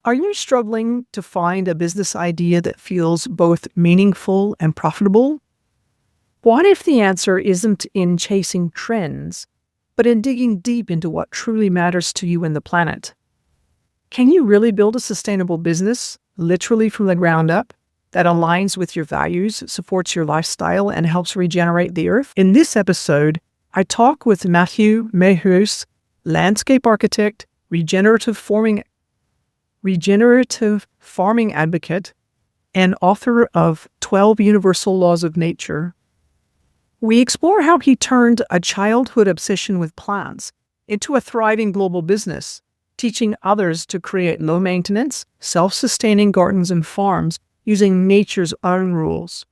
Are you struggling to find a business idea that feels both meaningful and profitable? What if the answer isn't in chasing trends, but in digging deep into what truly matters to you and the planet? Can you really build a sustainable business, literally from the ground up, that aligns with your values, supports your lifestyle, and helps regenerate the earth? In this episode, I talk with Matthieu Mehuys, landscape architect, regenerative farming advocate, and author of 12 Universal Laws of Nature. We explore how he turned a childhood obsession with plants into a thriving global business, teaching others to create low-maintenance, self-sustaining gardens and farms using nature's own rules.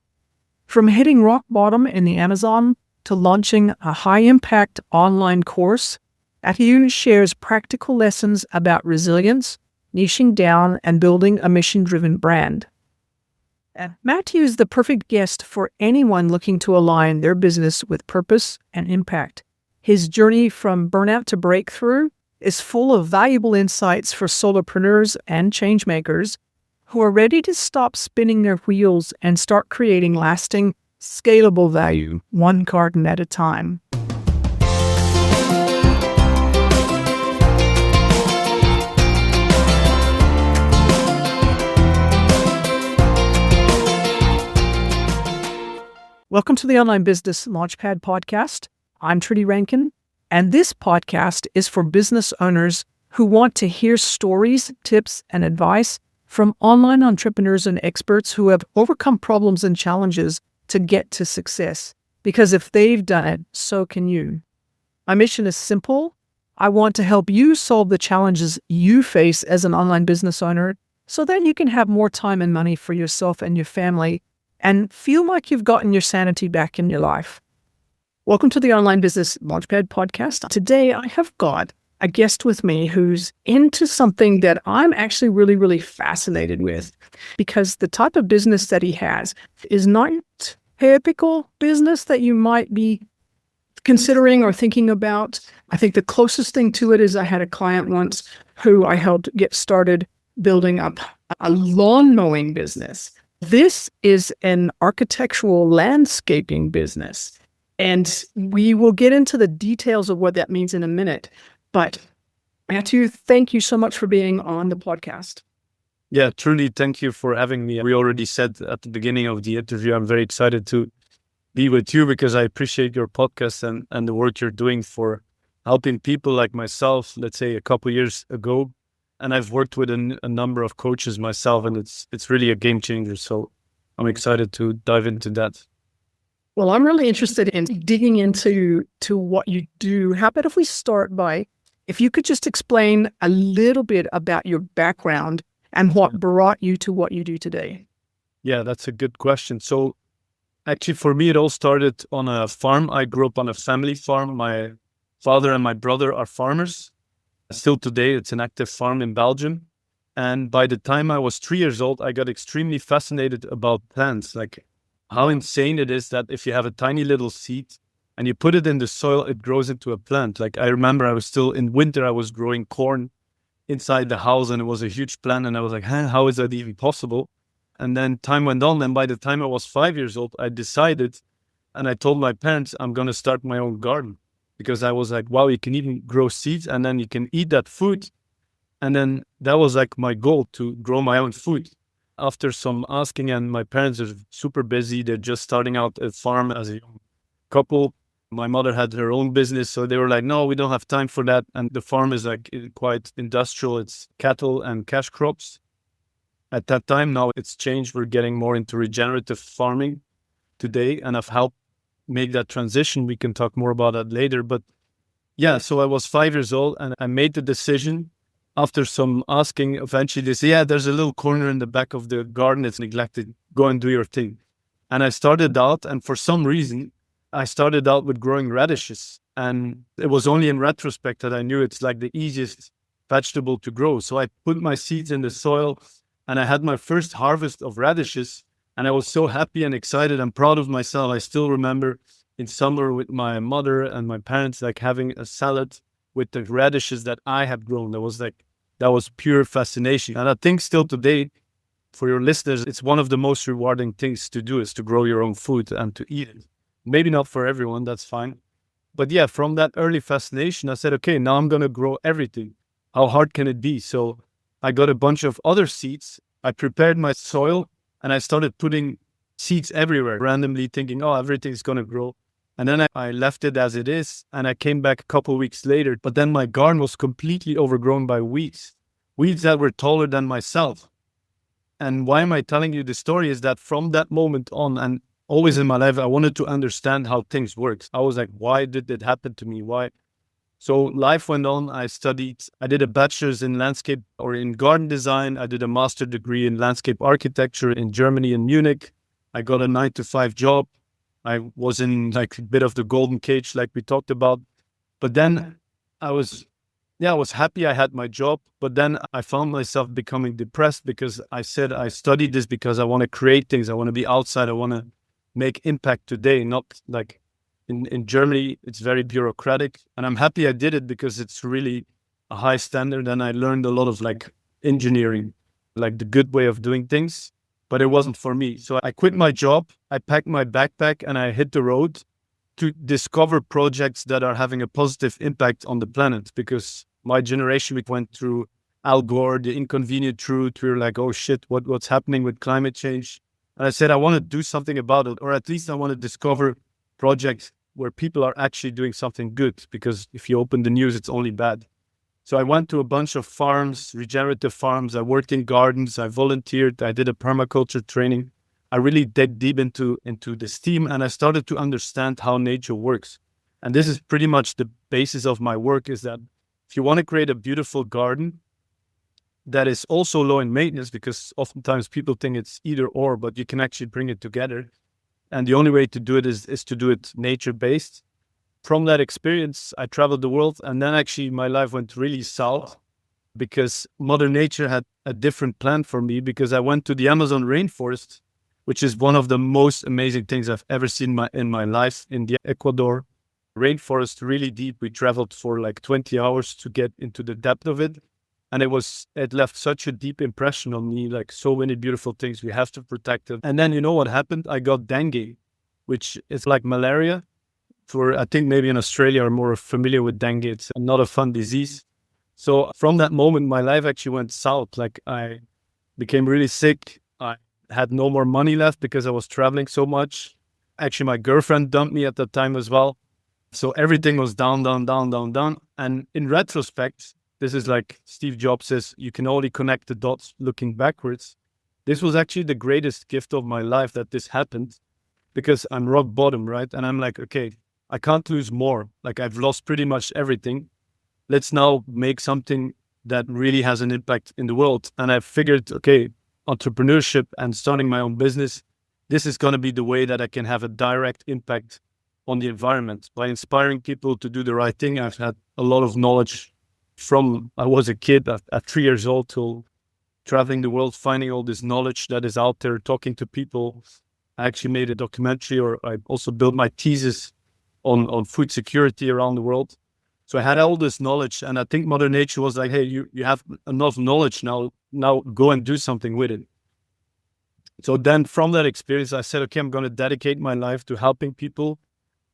From hitting rock bottom in the Amazon to launching a high-impact online course, Matthieu shares practical lessons about resilience, niching down, and building a mission-driven brand. Matthieu is the perfect guest for anyone looking to align their business with purpose and impact. His journey from burnout to breakthrough is full of valuable insights for solopreneurs and changemakers who are ready to stop spinning their wheels and start creating lasting, scalable value, one garden at a time. Welcome to the Online Business Launchpad podcast. I'm Trudy Rankin, and this podcast is for business owners who want to hear stories, tips, and advice from online entrepreneurs and experts who have overcome problems and challenges to get to success. Because if they've done it, so can you. My mission is simple. I want to help you solve the challenges you face as an online business owner so that you can have more time and money for yourself and your family and feel like you've gotten your sanity back in your life. Welcome to the Online Business Launchpad podcast. Today, I have got a guest with me who's into something that I'm actually really fascinated with, because the type of business that he has is not typical business that you might be considering or thinking about. I think the closest thing to it is I had a client once who I helped get started building up a lawn mowing business. This is an architectural landscaping business, and we will get into the details of what that means in a minute. But Matthieu, thank you so much for being on the podcast. Yeah, truly, thank you for having me. We already said at the beginning of the interview, I'm very excited to be with you because I appreciate your podcast and the work you're doing for helping people like myself, let's say a couple years ago. And I've worked with a number of coaches myself, and it's really a game changer. So I'm excited to dive into that. Well, I'm really interested in digging into what you do. How about if we start by, if you could just explain a little bit about your background and what brought you to what you do today? Yeah, that's a good question. So actually, for me, it all started on a farm. I grew up on a family farm. My father and my brother are farmers. Still today, it's an active farm in Belgium. And by the time I was 3 years old, I got extremely fascinated about plants, like how insane it is that if you have a tiny little seed and you put it in the soil, it grows into a plant. Like I remember I was still in winter, I was growing corn inside the house and it was a huge plant. And I was like, how is that even possible? And then time went on. And by the time I was 5 years old, I decided and I told my parents, I'm going to start my own garden. Because I was like, wow, you can even grow seeds and then you can eat that food. And then that was like my goal, to grow my own food. After some asking, and my parents are super busy. They're just starting out a farm as a young couple. My mother had her own business. So they were like, no, we don't have time for that. And the farm is like quite industrial. It's cattle and cash crops. At that time, now it's changed. We're getting more into regenerative farming today. And I've helped make that transition. We can talk more about that later. But yeah, so I was 5 years old and I made the decision after some asking. Eventually they say, yeah, there's a little corner in the back of the garden. It's neglected. Go and do your thing. And I started out, and for some reason, I started out with growing radishes. And it was only in retrospect that I knew it's like the easiest vegetable to grow. So I put my seeds in the soil and I had my first harvest of radishes. And I was so happy and excited and proud of myself. I still remember in summer with my mother and my parents, like having a salad with the radishes that I had grown. That was like that was pure fascination. And I think still today, for your listeners, it's one of the most rewarding things to do is to grow your own food and to eat it. Maybe not for everyone, that's fine. But yeah, from that early fascination, I said, okay, now I'm going to grow everything. How hard can it be? So I got a bunch of other seeds. I prepared my soil and I started putting seeds everywhere, randomly thinking, oh, everything's going to grow. And then I left it as it is. And I came back a couple of weeks later. But then my garden was completely overgrown by weeds that were taller than myself. And why am I telling you this story is that from that moment on, and always in my life, I wanted to understand how things work. I was like, why did it happen to me? Why? So life went on. I did a bachelor's in landscape or in garden design. I did a master degree in landscape architecture in Germany, in Munich. I got a 9-to-5 job. I was in like a bit of the golden cage, like we talked about. But then I was happy I had my job. But then I found myself becoming depressed because I said I studied this because I want to create things. I want to be outside. I want to make impact today, not like in Germany, it's very bureaucratic. And I'm happy I did it because it's really a high standard. And I learned a lot of like engineering, like the good way of doing things, but it wasn't for me. So I quit my job. I packed my backpack and I hit the road to discover projects that are having a positive impact on the planet, because my generation, we went through Al Gore, the inconvenient truth. We were like, oh shit, what's happening with climate change? And I said, I want to do something about it, or at least I want to discover projects where people are actually doing something good, because if you open the news, it's only bad. So I went to a bunch of farms, regenerative farms. I worked in gardens. I volunteered. I did a permaculture training. I really dug deep into this theme, and I started to understand how nature works. And this is pretty much the basis of my work, is that if you want to create a beautiful garden that is also low in maintenance, because oftentimes people think it's either or, but you can actually bring it together. And the only way to do it is to do it nature-based. From that experience, I traveled the world, and then actually my life went really south because Mother Nature had a different plan for me, because I went to the Amazon rainforest, which is one of the most amazing things I've ever seen in my life, in the Ecuador rainforest, really deep. We traveled for like 20 hours to get into the depth of it. And it left such a deep impression on me, like so many beautiful things. We have to protect it. And then you know what happened? I got dengue, which is like malaria. I think maybe in Australia are more familiar with dengue. It's not a fun disease. So from that moment, my life actually went south. Like I became really sick. I had no more money left because I was traveling so much. Actually, my girlfriend dumped me at that time as well. So everything was down, down, down, down, down. And in retrospect, this is like Steve Jobs says, you can only connect the dots looking backwards. This was actually the greatest gift of my life, that this happened, because I'm rock bottom, right? And I'm like, okay, I can't lose more. Like I've lost pretty much everything. Let's now make something that really has an impact in the world. And I figured, okay, entrepreneurship and starting my own business, this is going to be the way that I can have a direct impact on the environment by inspiring people to do the right thing. I've had a lot of knowledge from I was a kid at 3 years old till traveling the world, finding all this knowledge that is out there, talking to people. I actually made a documentary, or I also built my thesis on food security around the world. So I had all this knowledge, and I think Mother Nature was like, hey, you have enough knowledge now go and do something with it. So then from that experience, I said, okay, I'm going to dedicate my life to helping people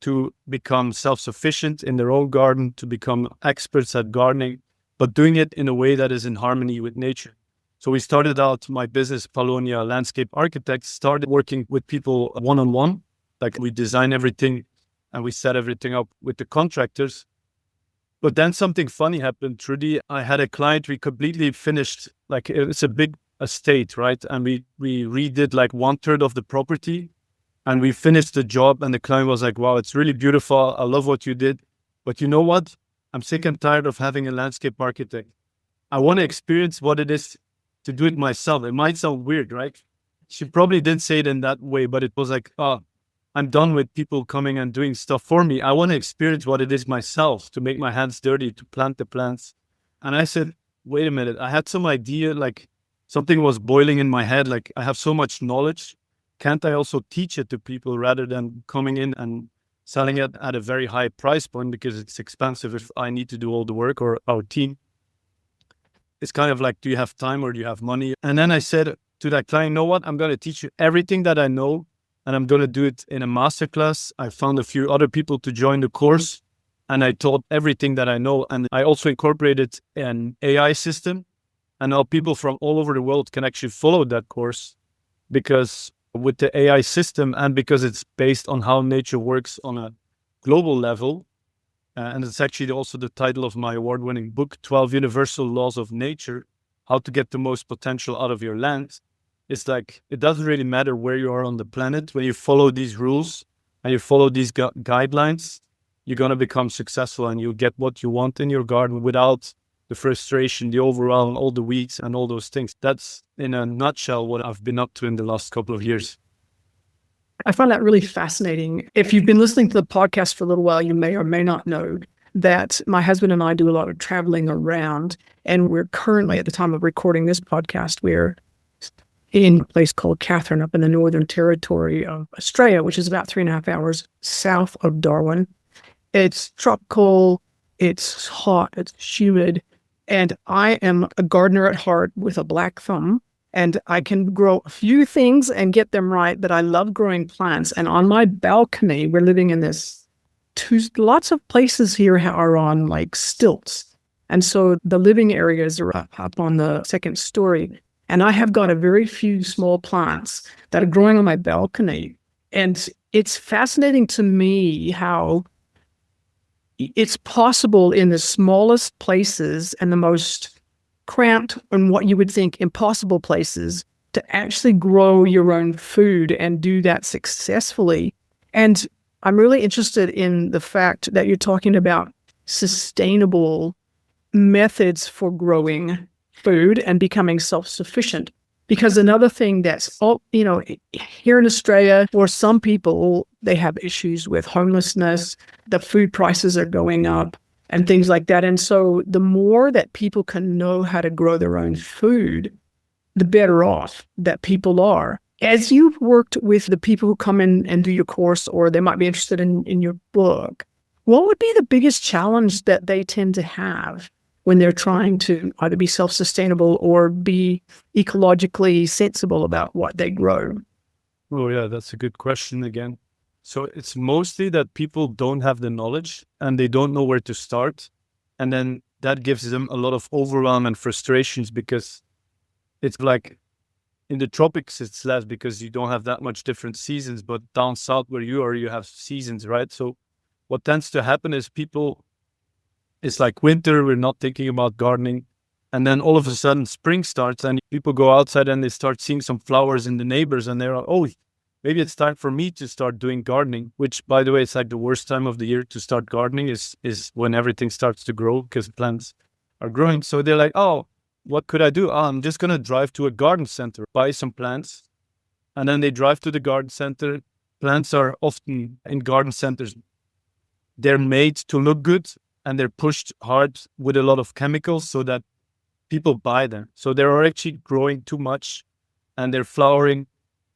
to become self-sufficient in their own garden, to become experts at gardening, but doing it in a way that is in harmony with nature. So we started out my business, Polonia Landscape Architect, started working with people one-on-one. Like we design everything and we set everything up with the contractors. But then something funny happened, Trudy. I had a client, we completely finished, like it's a big estate, right? And we redid like 1/3 of the property. And we finished the job, and the client was like, wow, it's really beautiful. I love what you did. But you know what? I'm sick and tired of having a landscape architect. I want to experience what it is to do it myself. It might sound weird, right? She probably didn't say it in that way, but it was like, oh, I'm done with people coming and doing stuff for me. I want to experience what it is myself, to make my hands dirty, to plant the plants. And I said, wait a minute. I had some idea, like something was boiling in my head. Like I have so much knowledge. Can't I also teach it to people rather than coming in and selling it at a very high price point, because it's expensive if I need to do all the work, or our team? it's kind of like, do you have time or do you have money? And then I said to that client, you know what? I'm going to teach you everything that I know, and I'm going to do it in a masterclass. I found a few other people to join the course, and I taught everything that I know. And I also incorporated an AI system, and now people from all over the world can actually follow that course, because with the AI system, and because it's based on how nature works on a global level, and it's actually also the title of my award-winning book, 12 Universal Laws of Nature, How to Get the Most Potential Out of Your Land. It's like, it doesn't really matter where you are on the planet. When you follow these rules and you follow these guidelines, you're going to become successful, and you'll get what you want in your garden without the frustration, the overwhelm, all the weeds and all those things. That's, in a nutshell, what I've been up to in the last couple of years. I find that really fascinating. If you've been listening to the podcast for a little while, you may or may not know that my husband and I do a lot of traveling around, and we're currently, at the time of recording this podcast, we're in a place called Catherine up in the Northern Territory of Australia, which is about 3.5 hours south of Darwin. It's tropical, it's hot, it's humid, and I am a gardener at heart with a black thumb, and I can grow a few things and get them right, but I love growing plants. And on my balcony, we're living in this, lots of places here are on like stilts. And so the living areas are up on the second story. And I have got a very few small plants that are growing on my balcony. And it's fascinating to me how it's possible in the smallest places and the most cramped and what you would think impossible places to actually grow your own food and do that successfully. And I'm really interested in the fact that you're talking about sustainable methods for growing food and becoming self-sufficient. Because another thing that's, here in Australia, for some people, they have issues with homelessness, the food prices are going up and things like that. And so the more that people can know how to grow their own food, the better off that people are. As you've worked with the people who come in and do your course, or they might be interested in your book, what would be the biggest challenge that they tend to have when they're trying to either be self-sustainable or be ecologically sensible about what they grow? Oh, yeah, that's a good question again. So it's mostly that people don't have the knowledge and they don't know where to start. And then that gives them a lot of overwhelm and frustrations, because it's like in the tropics, it's less because you don't have that much different seasons. But down south where you are, you have seasons, right? So what tends to happen is it's like winter, we're not thinking about gardening. And then all of a sudden spring starts and people go outside and they start seeing some flowers in the neighbors, and they're like, oh, maybe it's time for me to start doing gardening, which, by the way, it's like the worst time of the year to start gardening is when everything starts to grow, because plants are growing. So they're like, oh, what could I do? Oh, I'm just going to drive to a garden center, buy some plants. And then they drive to the garden center. Plants are often in garden centers. They're made to look good, and they're pushed hard with a lot of chemicals so that people buy them. So they're actually growing too much and they're flowering.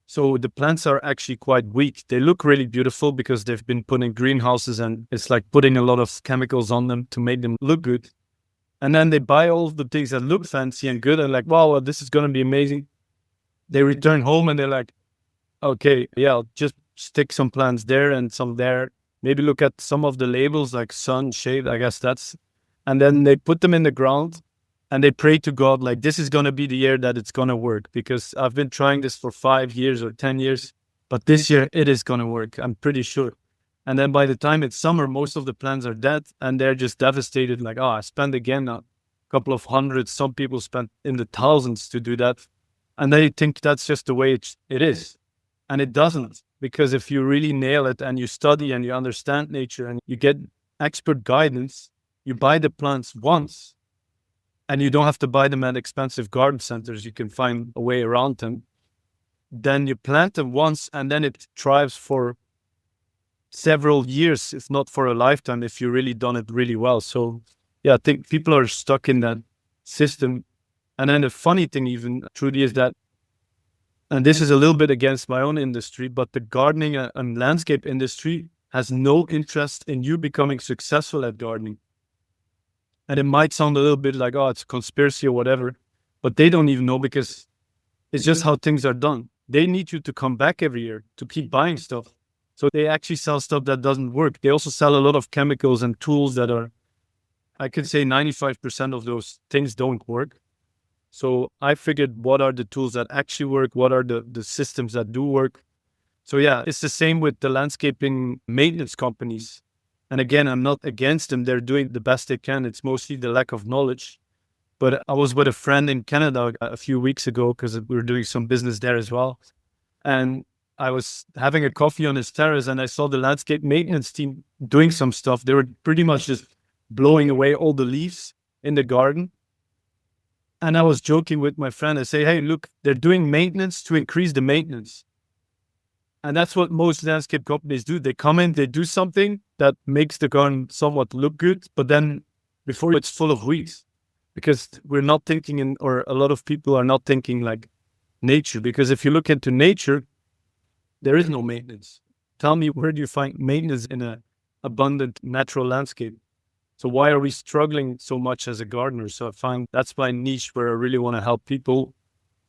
So the plants are actually quite weak. They look really beautiful because they've been put in greenhouses, and it's like putting a lot of chemicals on them to make them look good. And then they buy all of the things that look fancy and good and like, wow, well, this is going to be amazing. They return home and they're like, okay, yeah, I'll just stick some plants there and some there. Maybe look at some of the labels like sun, shade, I guess that's. And then they put them in the ground and they pray to God, like, this is going to be the year that it's going to work, because I've been trying this for 5 years or 10 years, but this year it is going to work. I'm pretty sure. And then by the time it's summer, most of the plants are dead and they're just devastated. Like, oh, I spent again a couple of hundreds. Some people spent in the thousands to do that. And they think that's just the way it is. And it doesn't, because if you really nail it and you study and you understand nature and you get expert guidance, you buy the plants once and you don't have to buy them at expensive garden centers. You can find a way around them. Then you plant them once and then it thrives for several years, if not for a lifetime, if you really done it really well. So yeah, I think people are stuck in that system. And then the funny thing even, Trudy, is that, and this is a little bit against my own industry, but the gardening and landscape industry has no interest in you becoming successful at gardening. And it might sound a little bit like, oh, it's a conspiracy or whatever, but they don't even know because it's just how things are done. They need you to come back every year to keep buying stuff. So they actually sell stuff that doesn't work. They also sell a lot of chemicals and tools that are, I could say 95% of those things don't work. So I figured, what are the tools that actually work? What are the systems that do work? So yeah, it's the same with the landscaping maintenance companies. And again, I'm not against them. They're doing the best they can. It's mostly the lack of knowledge. But I was with a friend in Canada a few weeks ago because we were doing some business there as well. And I was having a coffee on his terrace and I saw the landscape maintenance team doing some stuff. They were pretty much just blowing away all the leaves in the garden. And I was joking with my friend. I say, hey, look, they're doing maintenance to increase the maintenance. And that's what most landscape companies do. They come in, they do something that makes the garden somewhat look good, but then before it's full of weeds. Because we're not thinking or a lot of people are not thinking like nature. Because if you look into nature, there is no maintenance. Tell me, where do you find maintenance in an abundant natural landscape? So why are we struggling so much as a gardener? So I find that's my niche where I really want to help people.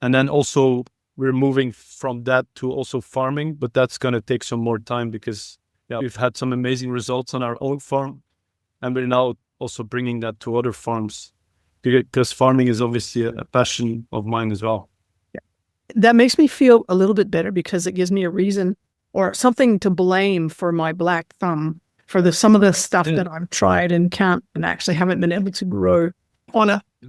And then also we're moving from that to also farming, but that's going to take some more time because we've had some amazing results on our own farm. And we're now also bringing that to other farms because farming is obviously a passion of mine as well. That makes me feel a little bit better because it gives me a reason or something to blame for my black thumb for some of the stuff that I've tried and can't and actually haven't been able to grow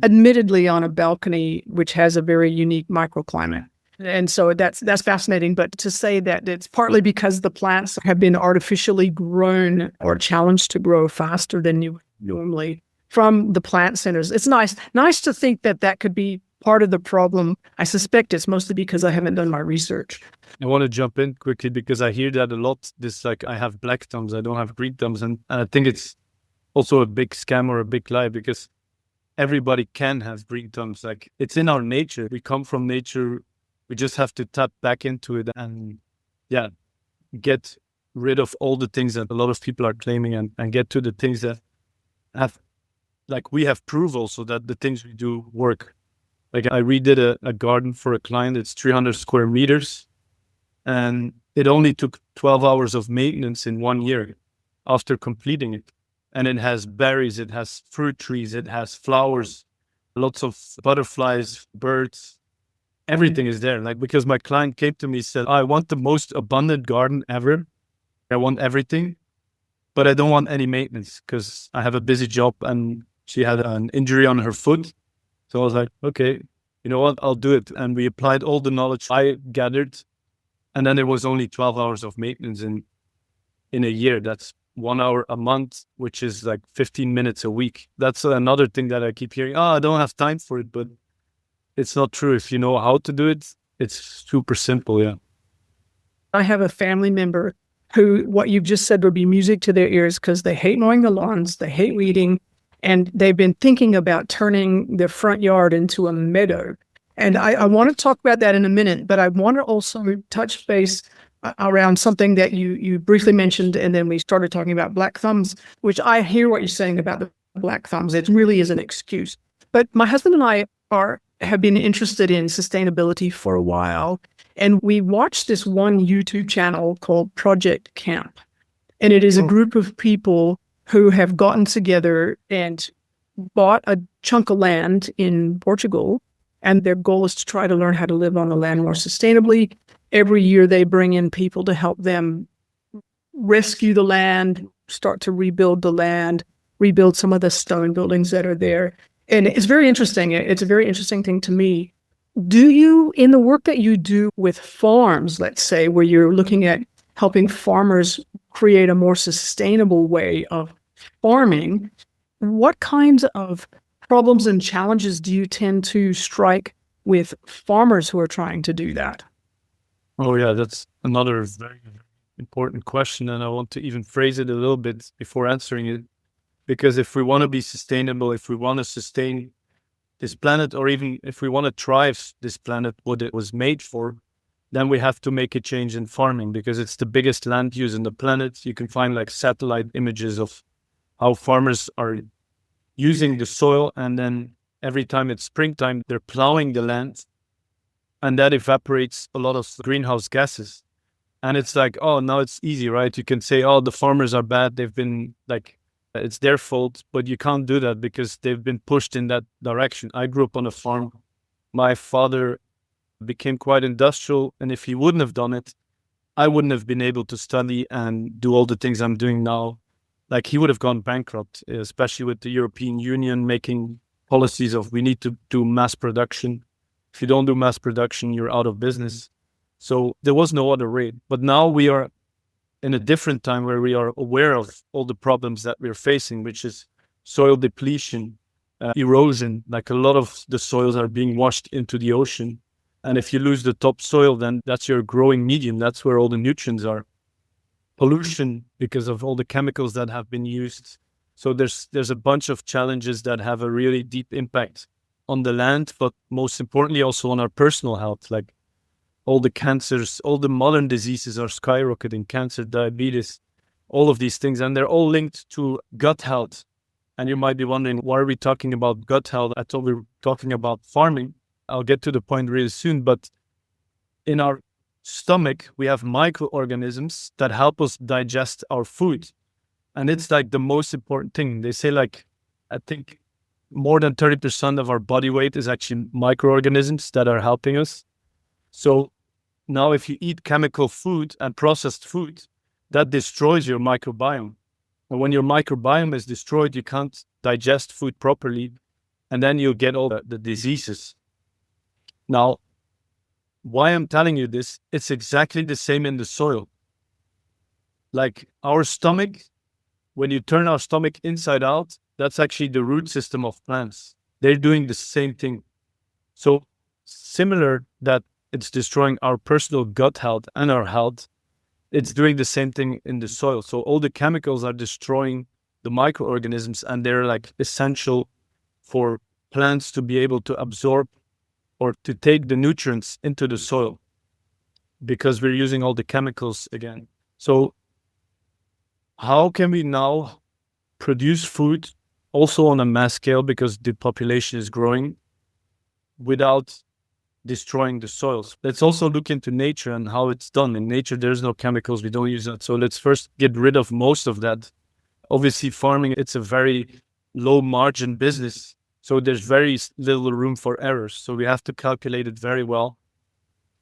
admittedly on a balcony, which has a very unique microclimate. And so that's fascinating. But to say that it's partly because the plants have been artificially grown or challenged to grow faster than you would normally from the plant centers. It's nice to think that could be part of the problem. I suspect it's mostly because I haven't done my research. I want to jump in quickly because I hear that a lot. This like, I have black thumbs, I don't have green thumbs. And I think it's also a big scam or a big lie because everybody can have green thumbs. Like, it's in our nature. We come from nature. We just have to tap back into it and get rid of all the things that a lot of people are claiming and get to the things that have, like, we have proof also that the things we do work. Like, I redid a garden for a client. It's 300 square meters. And it only took 12 hours of maintenance in 1 year after completing it. And it has berries, it has fruit trees, it has flowers, lots of butterflies, birds. Everything is there. Like, because my client came to me, said, I want the most abundant garden ever. I want everything, but I don't want any maintenance because I have a busy job and she had an injury on her foot. So I was like, okay, you know what? I'll do it. And we applied all the knowledge I gathered. And then there was only 12 hours of maintenance in a year. That's 1 hour a month, which is like 15 minutes a week. That's another thing that I keep hearing. I don't have time for it, but it's not true. If you know how to do it, it's super simple. Yeah. I have a family member who, what you've just said would be music to their ears because they hate mowing the lawns, they hate weeding, and they've been thinking about turning their front yard into a meadow. And I want to talk about that in a minute, but I want to also touch base around something that you briefly mentioned, and then we started talking about black thumbs, which I hear what you're saying about the black thumbs. It really is an excuse. But my husband and I have been interested in sustainability for a while, and we watched this one YouTube channel called Project Camp. And it is a group of people who have gotten together and bought a chunk of land in Portugal. And their goal is to try to learn how to live on the land more sustainably. Every year they bring in people to help them rescue the land, start to rebuild the land, rebuild some of the stone buildings that are there. And it's very interesting. It's a very interesting thing to me. Do you, in the work that you do with farms, let's say, where you're looking at helping farmers create a more sustainable way of farming, what kinds of problems and challenges do you tend to strike with farmers who are trying to do that? Oh, yeah, that's another very important question. And I want to even phrase it a little bit before answering it. Because if we want to be sustainable, if we want to sustain this planet, or even if we want to thrive this planet, what it was made for, then we have to make a change in farming because it's the biggest land use on the planet. You can find like satellite images of how farmers are using the soil, and then every time it's springtime, they're plowing the land, and that evaporates a lot of greenhouse gases. And it's like, oh, now it's easy, right? You can say, oh, the farmers are bad. They've been like, it's their fault, but you can't do that because they've been pushed in that direction. I grew up on a farm. My father became quite industrial, and if he wouldn't have done it, I wouldn't have been able to study and do all the things I'm doing now. Like, he would have gone bankrupt, especially with the European Union making policies of we need to do mass production. If you don't do mass production, you're out of business. So there was no other way. But now we are in a different time where we are aware of all the problems that we're facing, which is soil depletion, erosion. Like, a lot of the soils are being washed into the ocean. And if you lose the topsoil, then that's your growing medium. That's where all the nutrients are. Pollution because of all the chemicals that have been used. So there's a bunch of challenges that have a really deep impact on the land, but most importantly also on our personal health. Like, all the cancers, all the modern diseases are skyrocketing, cancer, diabetes, all of these things. And they're all linked to gut health. And you might be wondering, why are we talking about gut health? I thought we were talking about farming. I'll get to the point really soon. But in our stomach, we have microorganisms that help us digest our food. And it's like the most important thing. They say, like, I think more than 30% of our body weight is actually microorganisms that are helping us. So now if you eat chemical food and processed food, that destroys your microbiome. And when your microbiome is destroyed, you can't digest food properly. And then you'll get all the diseases. Now, why I'm telling you this, it's exactly the same in the soil. Like, our stomach, when you turn our stomach inside out, that's actually the root system of plants. They're doing the same thing. So similar that it's destroying our personal gut health and our health, it's doing the same thing in the soil. So all the chemicals are destroying the microorganisms, and they're like essential for plants to be able to absorb or to take the nutrients into the soil, because we're using all the chemicals again. So how can we now produce food also on a mass scale, because the population is growing, without destroying the soils? Let's also look into nature and how it's done. In nature, there's no chemicals. We don't use that. So let's first get rid of most of that. Obviously, farming, it's a very low margin business. So there's very little room for errors. So we have to calculate it very well.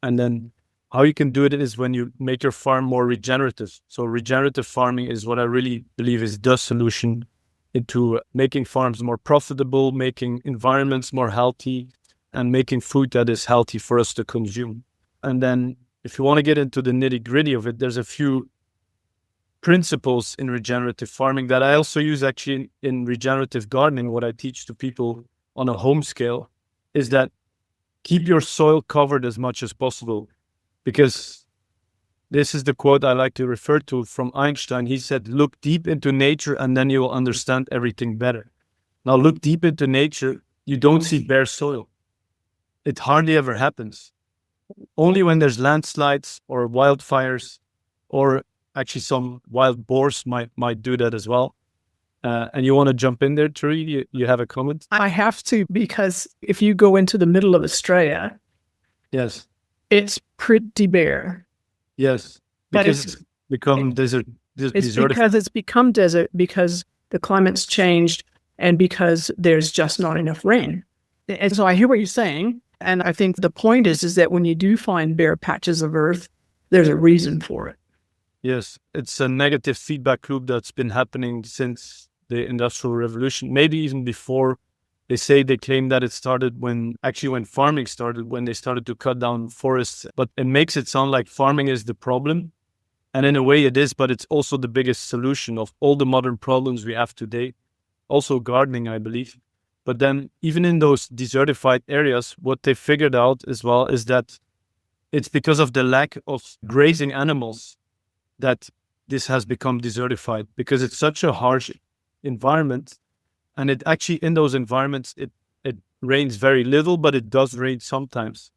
And then how you can do it is when you make your farm more regenerative. So regenerative farming is what I really believe is the solution into making farms more profitable, making environments more healthy, and making food that is healthy for us to consume. And then if you want to get into the nitty-gritty of it, there's a few principles in regenerative farming that I also use actually in regenerative gardening. What I teach to people on a home scale is that keep your soil covered as much as possible, because this is the quote I like to refer to from Einstein. He said, look deep into nature and then you will understand everything better. Now, look deep into nature, you don't see bare soil. It hardly ever happens. Only when there's landslides or wildfires, or actually some wild boars might do that as well. And you want to jump in there, Turi? You have a comment? I have to, because if you go into the middle of Australia, Yes. it's pretty bare. Yes. But Because it's become desert. It's because it's become desert, because the climate's changed, and because there's just not enough rain. And so I hear what you're saying. And I think the point is that when you do find bare patches of earth, there's a reason for it. Yes, it's a negative feedback loop that's been happening since the Industrial Revolution, maybe even before. They claim that it started when farming started, when they started to cut down forests. But it makes it sound like farming is the problem. And in a way it is, but it's also the biggest solution of all the modern problems we have today. Also gardening, I believe. But then even in those desertified areas, what they figured out as well is that it's because of the lack of grazing animals that this has become desertified, because it's such a harsh environment. And it actually, in those environments, it rains very little, but it does rain sometimes.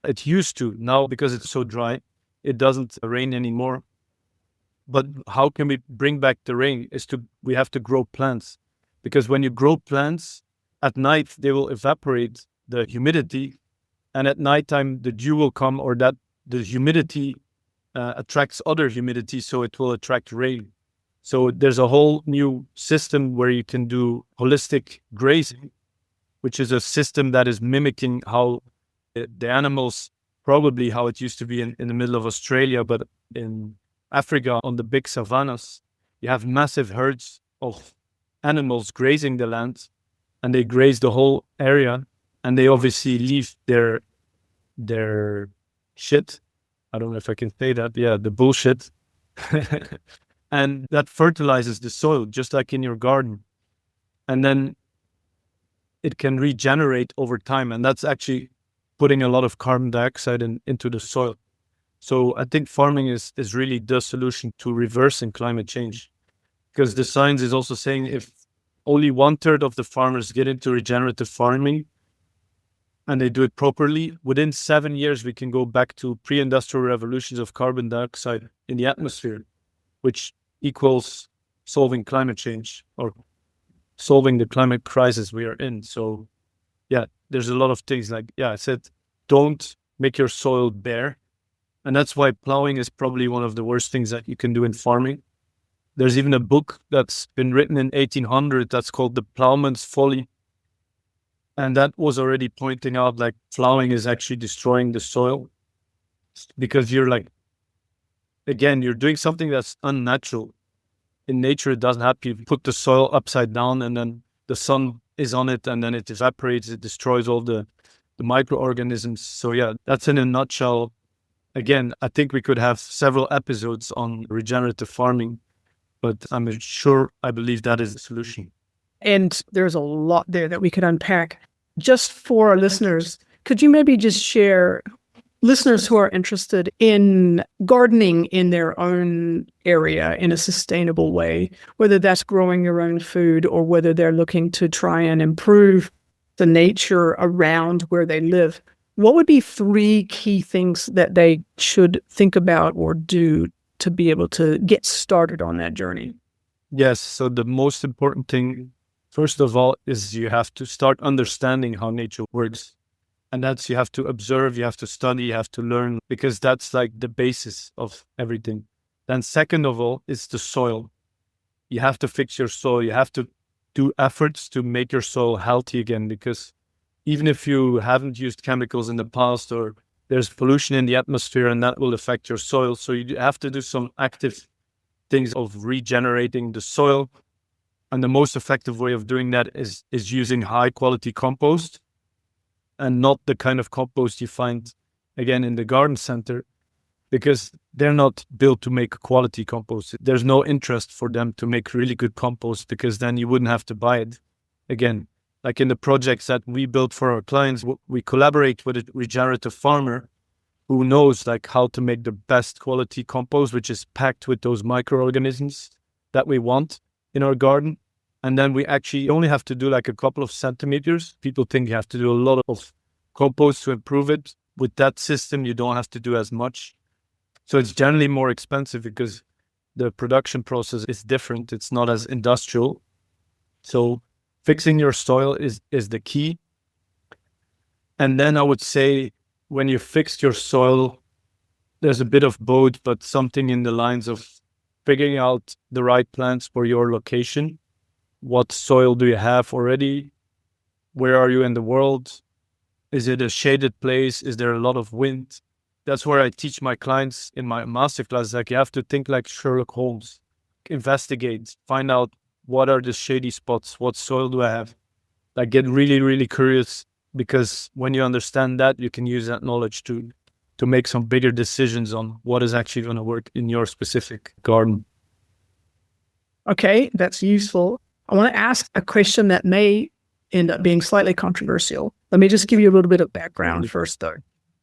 It used to. Now, because it's so dry, it doesn't rain anymore. But how can we bring back the rain? We have to grow plants. because when you grow plants at night, they will evaporate the humidity, and at nighttime the dew will come, or that the humidity attracts other humidity, so it will attract rain. So there's a whole new system where you can do holistic grazing, which is a system that is mimicking how the animals, probably how it used to be in the middle of Australia, but in Africa on the big savannas, you have massive herds of animals grazing the land, and they graze the whole area, and they obviously leave their shit. I don't know if I can say that. Yeah, the bullshit. And that fertilizes the soil, just like in your garden. And then it can regenerate over time. And that's actually putting a lot of carbon dioxide into the soil. So I think farming is really the solution to reversing climate change. Because the science is also saying if only 1/3 of the farmers get into regenerative farming and they do it properly, within 7 years, we can go back to pre-industrial revolutions of carbon dioxide in the atmosphere, which equals solving climate change or solving the climate crisis we are in. So yeah, there's a lot of things like, I said, don't make your soil bare. And that's why plowing is probably one of the worst things that you can do in farming. There's even a book that's been written in 1800 that's called The Plowman's Folly. And that was already pointing out like plowing is actually destroying the soil, because you're like, again, you're doing something that's unnatural. In nature, it doesn't happen. You put the soil upside down and then the sun is on it and then it evaporates, it destroys all the microorganisms. So yeah, that's in a nutshell. Again, I think we could have several episodes on regenerative farming, but I believe that is the solution. And there's a lot there that we could unpack. Just for our listeners, could you maybe just share, listeners who are interested in gardening in their own area in a sustainable way, whether that's growing your own food or whether they're looking to try and improve the nature around where they live, what would be 3 key things that they should think about or do to be able to get started on that journey? Yes. So the most important thing, first of all, is you have to start understanding how nature works. And that's, you have to observe, you have to study, you have to learn, because that's like the basis of everything. Then second of all is the soil. You have to fix your soil. You have to do efforts to make your soil healthy again, because even if you haven't used chemicals in the past, or there's pollution in the atmosphere, and that will affect your soil. So you have to do some active things of regenerating the soil. And the most effective way of doing that is using high quality compost, and not the kind of compost you find, again, in the garden center, because they're not built to make quality compost. There's no interest for them to make really good compost, because then you wouldn't have to buy it. Again, like in the projects that we build for our clients, we collaborate with a regenerative farmer who knows like how to make the best quality compost, which is packed with those microorganisms that we want in our garden. And then we actually only have to do like a couple of centimeters. People think you have to do a lot of compost to improve it. With that system, you don't have to do as much. So it's generally more expensive because the production process is different. It's not as industrial. So fixing your soil is the key. And then I would say when you fixed your soil, there's a bit of both, but something in the lines of figuring out the right plants for your location. What soil do you have already? Where are you in the world? Is it a shaded place? Is there a lot of wind? That's where I teach my clients in my masterclass. Like, you have to think like Sherlock Holmes. Investigate, find out what are the shady spots? What soil do I have? Like, get really, really curious, because when you understand that, you can use that knowledge to make some bigger decisions on what is actually going to work in your specific garden. Okay, that's useful. I want to ask a question that may end up being slightly controversial. Let me just give you a little bit of background first, though.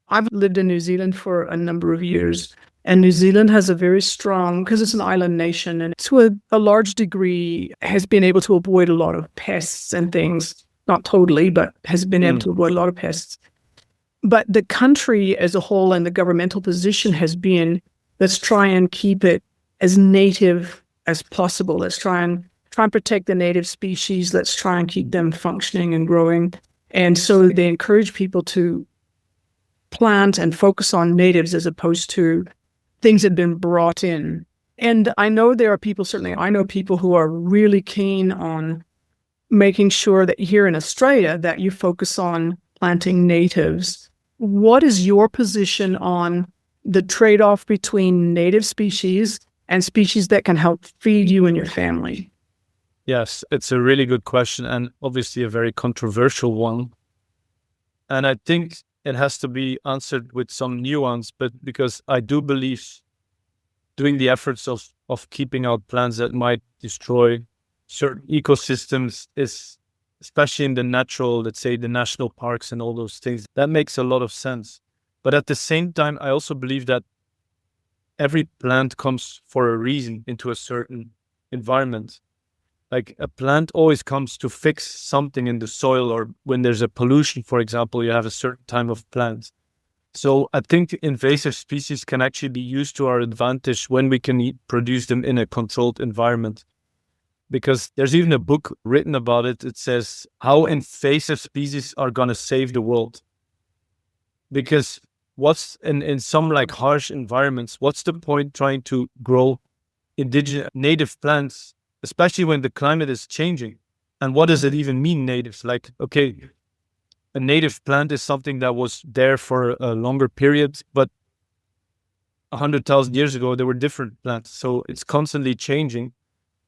I've lived in New Zealand for a number of years, and New Zealand has a very strong, because it's an island nation, and to a large degree has been able to avoid a lot of pests and things. Not totally, but has been able to avoid a lot of pests. But the country as a whole and the governmental position has been, let's try and keep it as native as possible. Let's try and try and protect the native species. Let's try and keep them functioning and growing. And so they encourage people to plant and focus on natives as opposed to things that have been brought in. And I know there are people, certainly I know people who are really keen on making sure that here in Australia that you focus on planting natives. What is your position on the trade-off between native species and species that can help feed you and your family? Yes, it's a really good question and obviously a very controversial one. And I think it has to be answered with some nuance, but because I do believe doing the efforts of keeping out plants that might destroy certain ecosystems is, especially in the natural, let's say the national parks and all those things, that makes a lot of sense. But at the same time, I also believe that every plant comes for a reason into a certain environment. Like a plant always comes to fix something in the soil, or when there's a pollution, for example, you have a certain time of plant. So I think invasive species can actually be used to our advantage when we can produce them in a controlled environment. Because there's even a book written about it. It says how invasive species are going to save the world. Because what's in some like harsh environments, what's the point trying to grow indigenous native plants, especially when the climate is changing? And what does it even mean, natives? Like, okay, a native plant is something that was there for a longer period, but 100,000 years ago, there were different plants. So it's constantly changing.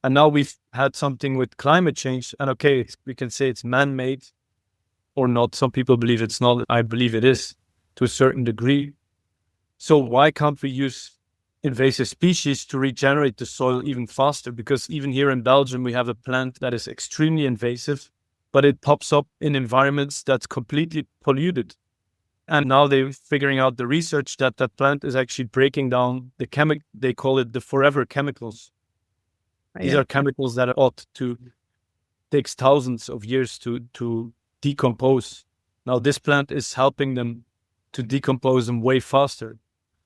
And now we've had something with climate change, and okay, we can say it's man-made or not. Some people believe it's not. I believe it is to a certain degree. So why can't we use invasive species to regenerate the soil even faster? Because even here in Belgium, we have a plant that is extremely invasive, but it pops up in environments that's completely polluted. And now they're figuring out the research that that plant is actually breaking down they call it the forever chemicals. These are chemicals that takes thousands of years to decompose. Now this plant is helping them to decompose them way faster.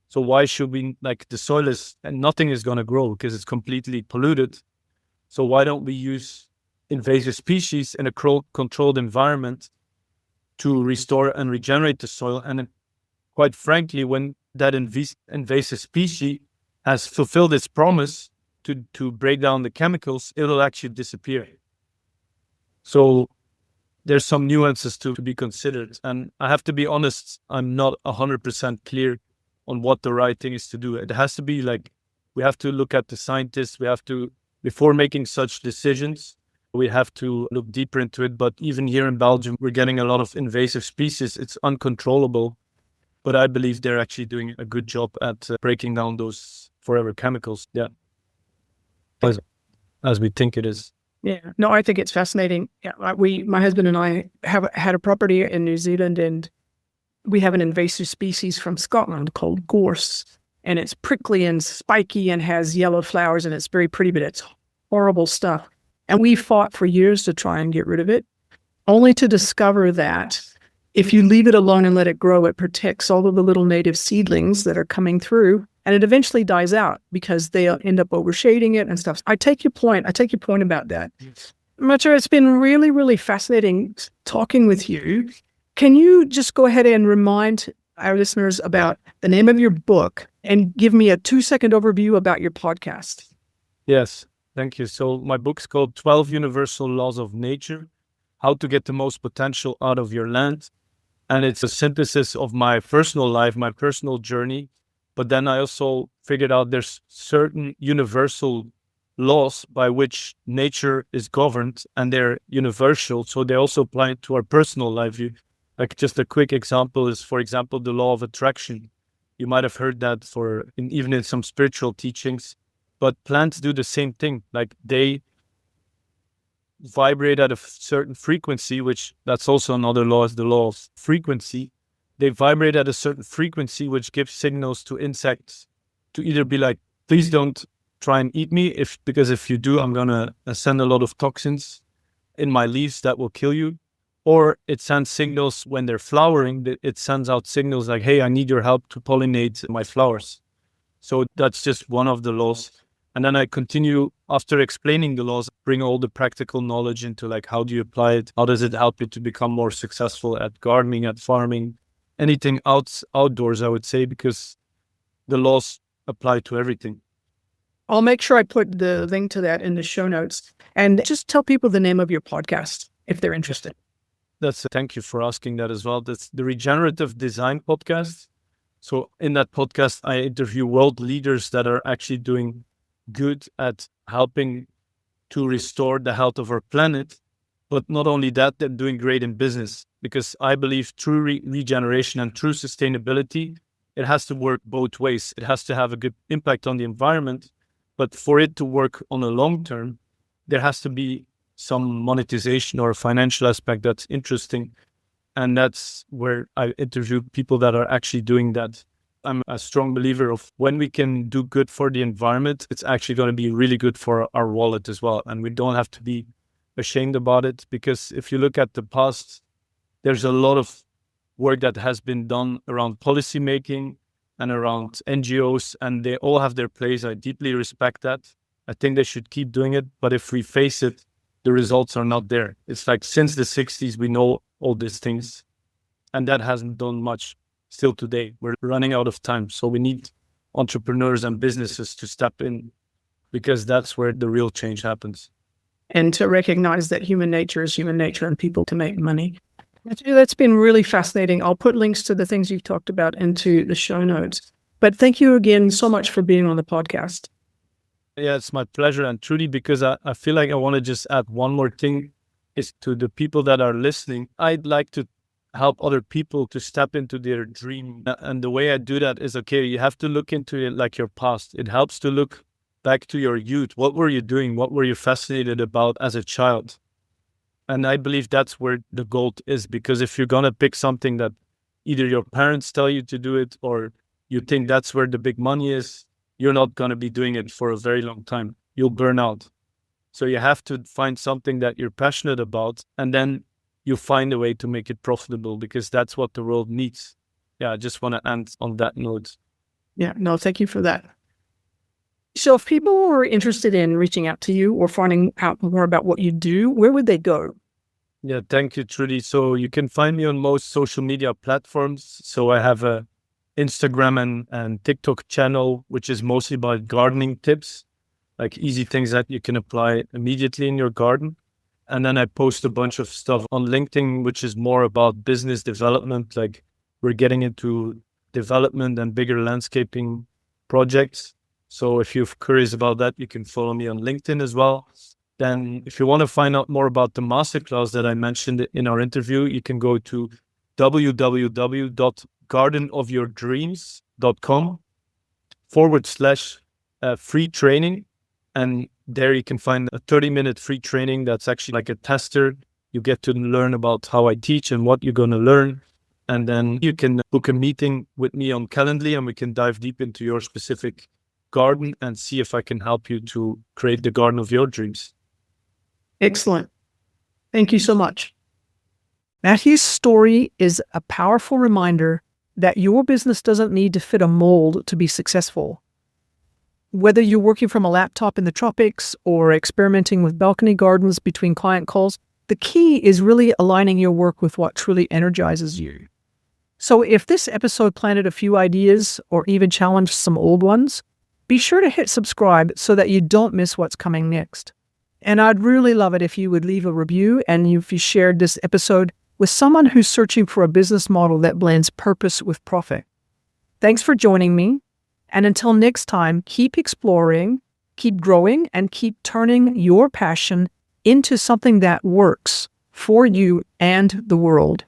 So why should we, like the soil is, and nothing is going to grow because it's completely polluted. So why don't we use invasive species in a controlled environment to restore and regenerate the soil? And quite frankly, when that invasive species has fulfilled its promise to break down the chemicals, it'll actually disappear. So there's some nuances to be considered. And I have to be honest, I'm not 100% clear on what the right thing is to do. It has to be like, we have to look at the scientists. We have to, before making such decisions, we have to look deeper into it. But even here in Belgium, we're getting a lot of invasive species. It's uncontrollable. But I believe they're actually doing a good job at breaking down those forever chemicals. Yeah. As we think it is. Yeah, no, I think it's fascinating. Yeah, my husband and I have had a property in New Zealand, and we have an invasive species from Scotland called gorse, and it's prickly and spiky and has yellow flowers, and it's very pretty, but it's horrible stuff. And we fought for years to try and get rid of it, only to discover that if you leave it alone and let it grow, it protects all of the little native seedlings that are coming through. And it eventually dies out because they end up overshading it and stuff. I take your point about that. Matthieu, it's been really, really fascinating talking with you. Can you just go ahead and remind our listeners about the name of your book and give me a 2-second overview about your podcast? Yes, thank you. So my book's called 12 Universal Laws of Nature, How to Get the Most Potential Out of Your Land. And it's a synthesis of my personal life, my personal journey. But then I also figured out there's certain universal laws by which nature is governed, and they're universal. So they also apply to our personal life. Like just a quick example is, for example, the law of attraction. You might have heard that even in some spiritual teachings, but plants do the same thing. Like they vibrate at a certain frequency, which that's also another law, is the law of frequency. They vibrate at a certain frequency, which gives signals to insects to either be like, please don't try and eat me, because if you do, I'm going to send a lot of toxins in my leaves that will kill you. Or it sends signals when they're flowering. It sends out signals like, hey, I need your help to pollinate my flowers. So that's just one of the laws. And then I continue after explaining the laws, bring all the practical knowledge into like, how do you apply it? How does it help you to become more successful at gardening, at farming, anything outdoors, I would say, because the laws apply to everything. I'll make sure I put the link to that in the show notes. And just tell people the name of your podcast if they're interested. Thank you for asking that as well. That's the Regenerative Design Podcast. So in that podcast, I interview world leaders that are actually doing good at helping to restore the health of our planet. But not only that, they're doing great in business, because I believe true regeneration and true sustainability, it has to work both ways. It has to have a good impact on the environment, but for it to work on a long term, there has to be some monetization or financial aspect that's interesting. And that's where I interview people that are actually doing that. I'm a strong believer of when we can do good for the environment, it's actually going to be really good for our wallet as well. And we don't have to be ashamed about it, because if you look at the past, there's a lot of work that has been done around policy making and around NGOs, and they all have their place. I deeply respect that. I think they should keep doing it. But if we face it, the results are not there. It's like since the 60s, we know all these things, and that hasn't done much. Still today, we're running out of time. So we need entrepreneurs and businesses to step in, because that's where the real change happens. And to recognize that human nature is human nature and people to make money. That's been really fascinating. I'll put links to the things you've talked about into the show notes. But thank you again so much for being on the podcast. Yeah, it's my pleasure. And truly, because I feel like I want to just add one more thing, is to the people that are listening. I'd like to help other people to step into their dream. And the way I do that is, okay, you have to look into it like your past. It helps to look back to your youth. What were you doing? What were you fascinated about as a child? And I believe that's where the gold is, because if you're going to pick something that either your parents tell you to do it, or you think that's where the big money is, you're not going to be doing it for a very long time. You'll burn out. So you have to find something that you're passionate about, and then you find a way to make it profitable, because that's what the world needs. Yeah, I just want to end on that note. Yeah, no, thank you for that. So if people were interested in reaching out to you or finding out more about what you do, where would they go? Yeah, thank you, Trudy. So you can find me on most social media platforms. So I have a Instagram and TikTok channel, which is mostly about gardening tips, like easy things that you can apply immediately in your garden. And then I post a bunch of stuff on LinkedIn, which is more about business development. Like we're getting into development and bigger landscaping projects. So if you're curious about that, you can follow me on LinkedIn as well. Then if you want to find out more about the masterclass that I mentioned in our interview, you can go to www.gardenofyourdreams.com/free training. And there you can find a 30-minute free training that's actually like a tester. You get to learn about how I teach and what you're going to learn. And then you can book a meeting with me on Calendly, and we can dive deep into your specific garden and see if I can help you to create the garden of your dreams. Excellent. Thank you so much. Matthieu's story is a powerful reminder that your business doesn't need to fit a mold to be successful. Whether you're working from a laptop in the tropics or experimenting with balcony gardens between client calls, the key is really aligning your work with what truly energizes you. So if this episode planted a few ideas or even challenged some old ones, be sure to hit subscribe so that you don't miss what's coming next. And I'd really love it if you would leave a review and if you shared this episode with someone who's searching for a business model that blends purpose with profit. Thanks for joining me. And until next time, keep exploring, keep growing, and keep turning your passion into something that works for you and the world.